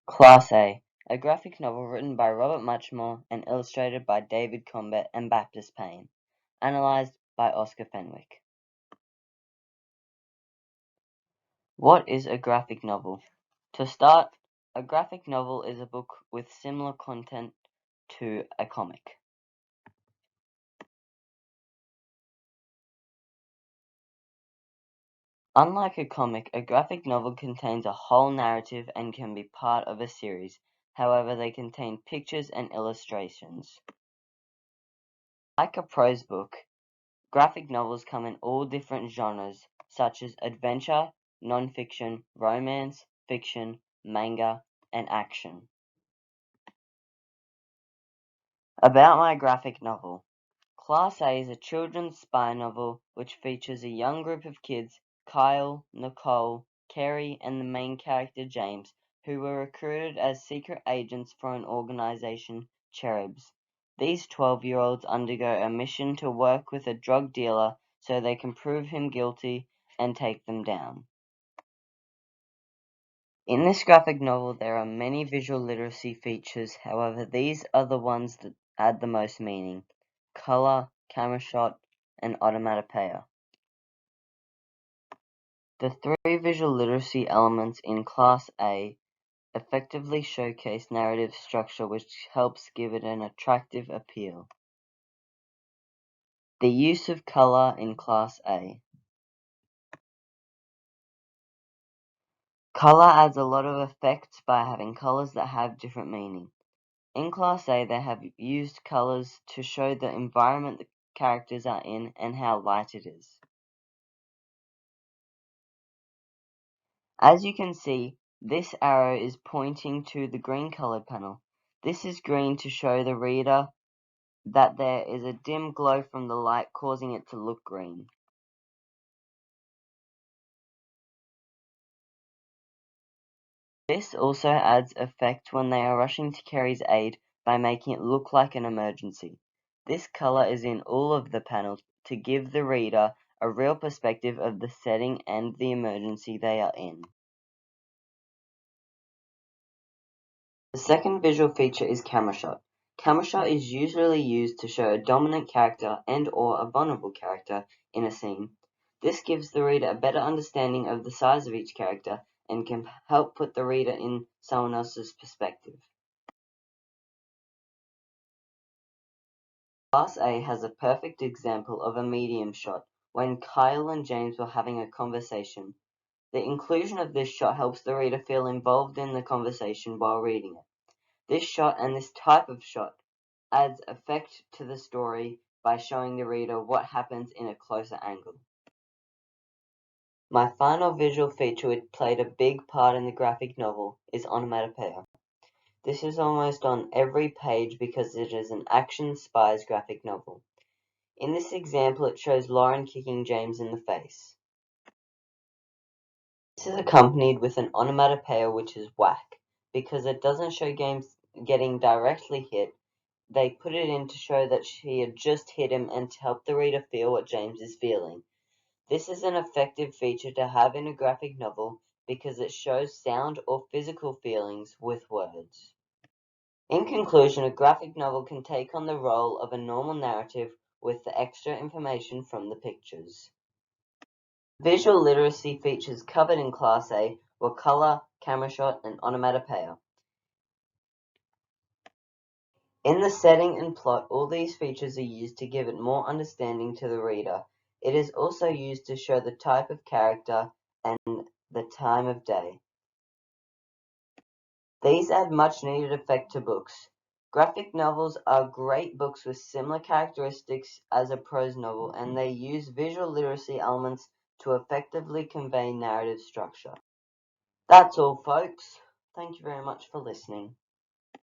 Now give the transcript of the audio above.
Class A, a graphic novel written by Robert Muchmore and illustrated by David Combet and Baptist Payne. Analyzed by Oscar Fenwick. What is a graphic novel? To start, a graphic novel is a book with similar content to a comic. Unlike a comic, a graphic novel contains a whole narrative and can be part of a series. However, they contain pictures and illustrations. Like a prose book, graphic novels come in all different genres, such as adventure, non-fiction, romance, fiction, manga, and action. About my graphic novel. Class A is a children's spy novel which features a young group of kids, Kyle, Nicole, Kerry, and the main character James, who were recruited as secret agents for an organization, Cherubs. These 12-year-olds undergo a mission to work with a drug dealer so they can prove him guilty and take them down. In this graphic novel, there are many visual literacy features, however, these are the ones that add the most meaning: color, camera shot, and onomatopoeia. The three visual literacy elements in Class A effectively showcase narrative structure, which helps give it an attractive appeal. The use of color in Class A. Color adds a lot of effects by having colors that have different meaning. In Class A, they have used colors to show the environment the characters are in and how light it is. As you can see, this arrow is pointing to the green colored panel. This is green to show the reader that there is a dim glow from the light causing it to look green. This also adds effect when they are rushing to Kerry's aid by making it look like an emergency. This color is in all of the panels to give the reader a real perspective of the setting and the emergency they are in. The second visual feature is camera shot. Camera shot is usually used to show a dominant character and/or a vulnerable character in a scene. This gives the reader a better understanding of the size of each character and can help put the reader in someone else's perspective. Class A has a perfect example of a medium shot when Kyle and James were having a conversation. The inclusion of this shot helps the reader feel involved in the conversation while reading it. This shot and this type of shot adds effect to the story by showing the reader what happens in a closer angle. My final visual feature which played a big part in the graphic novel is onomatopoeia. This is almost on every page because it is an action spies graphic novel. In this example, it shows Lauren kicking James in the face. This is accompanied with an onomatopoeia which is whack. Because it doesn't show James getting directly hit, they put it in to show that she had just hit him and to help the reader feel what James is feeling. This is an effective feature to have in a graphic novel because it shows sound or physical feelings with words. In conclusion, a graphic novel can take on the role of a normal narrative with the extra information from the pictures. Visual literacy features covered in Class A were color, camera shot, and onomatopoeia. In the setting and plot, all these features are used to give it more understanding to the reader. It is also used to show the type of character and the time of day. These add much needed effect to books. Graphic novels are great books with similar characteristics as a prose novel, and they use visual literacy elements to effectively convey narrative structure. That's all, folks. Thank you very much for listening.